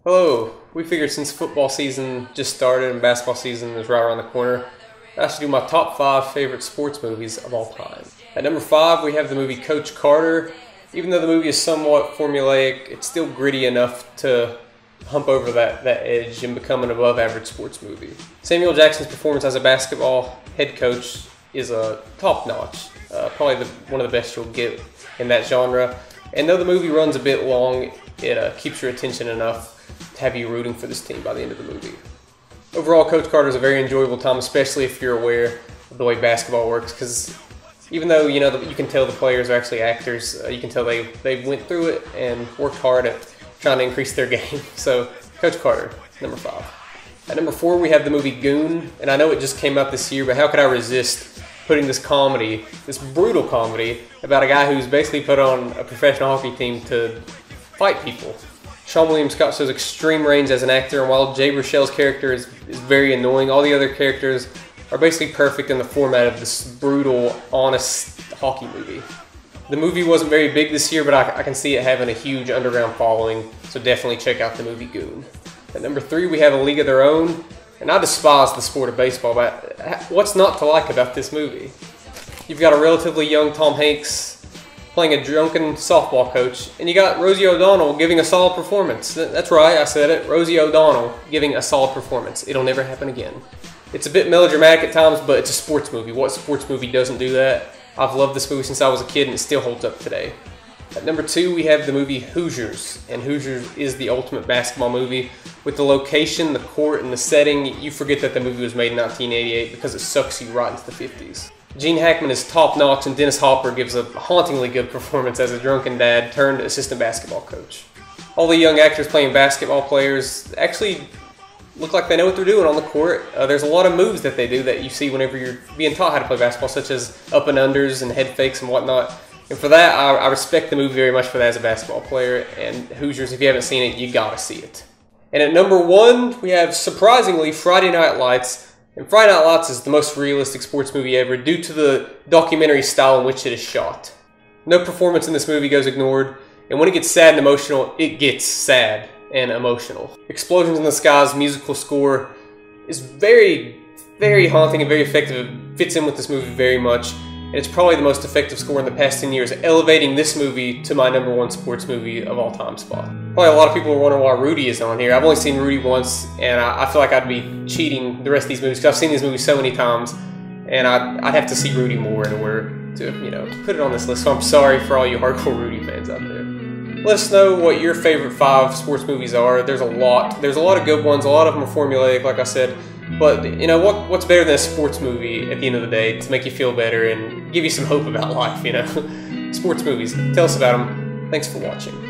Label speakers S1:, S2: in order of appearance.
S1: Hello. We figured since football season just started and basketball season is right around the corner, I should do my top 5 favorite sports movies of all time. At number 5, we have the movie Coach Carter. Even though the movie is somewhat formulaic, it's still gritty enough to hump over that edge and become an above-average sports movie. Samuel Jackson's performance as a basketball head coach is top-notch. Probably one of the best you'll get in that genre. And though the movie runs a bit long, it keeps your attention enough to have you rooting for this team by the end of the movie. Overall, Coach Carter is a very enjoyable time, especially if you're aware of the way basketball works, because even though you can tell the players are actually actors, you can tell they went through it and worked hard at trying to increase their game. So, Coach Carter, number 5. At number 4, we have the movie Goon, and I know it just came out this year, but how could I resist putting this comedy, this brutal comedy, about a guy who's basically put on a professional hockey team to fight people. Sean William Scott shows extreme range as an actor, and while Jay Rochelle's character is very annoying, all the other characters are basically perfect in the format of this brutal, honest hockey movie. The movie wasn't very big this year, but I can see it having a huge underground following, so definitely check out the movie Goon. At number 3, we have A League of Their Own, and I despise the sport of baseball, but what's not to like about this movie? You've got a relatively young Tom Hanks playing a drunken softball coach, and you got Rosie O'Donnell giving a solid performance. That's right, I said it. Rosie O'Donnell giving a solid performance. It'll never happen again. It's a bit melodramatic at times, but it's a sports movie. What sports movie doesn't do that? I've loved this movie since I was a kid, and it still holds up today. At number 2, we have the movie Hoosiers, and Hoosiers is the ultimate basketball movie. With the location, the court, and the setting, you forget that the movie was made in 1988 because it sucks you right into the 50s. Gene Hackman is top-notch, and Dennis Hopper gives a hauntingly good performance as a drunken dad turned assistant basketball coach. All the young actors playing basketball players actually look like they know what they're doing on the court. There's a lot of moves that they do that you see whenever you're being taught how to play basketball, such as up and unders and head fakes and whatnot. And for that, I respect the movie very much for that as a basketball player. And Hoosiers, if you haven't seen it, you gotta see it. And at number 1, we have, surprisingly, Friday Night Lights. And Friday Night Lights is the most realistic sports movie ever due to the documentary style in which it is shot. No performance in this movie goes ignored, and when it gets sad and emotional, it gets sad and emotional. Explosions in the Sky's musical score is very, very haunting and very effective. It fits in with this movie very much, and it's probably the most effective score in the past 10 years, elevating this movie to my number 1 sports movie of all time spot. Probably a lot of people are wondering why Rudy is on here. I've only seen Rudy once, and I feel like I'd be cheating the rest of these movies because I've seen these movies so many times, and I'd have to see Rudy more in order to put it on this list. So I'm sorry for all you hardcore Rudy fans out there. Let us know what your favorite 5 sports movies are. There's a lot. There's a lot of good ones. A lot of them are formulaic, like I said. But what's better than a sports movie at the end of the day to make you feel better and give you some hope about life? Sports movies. Tell us about them. Thanks for watching.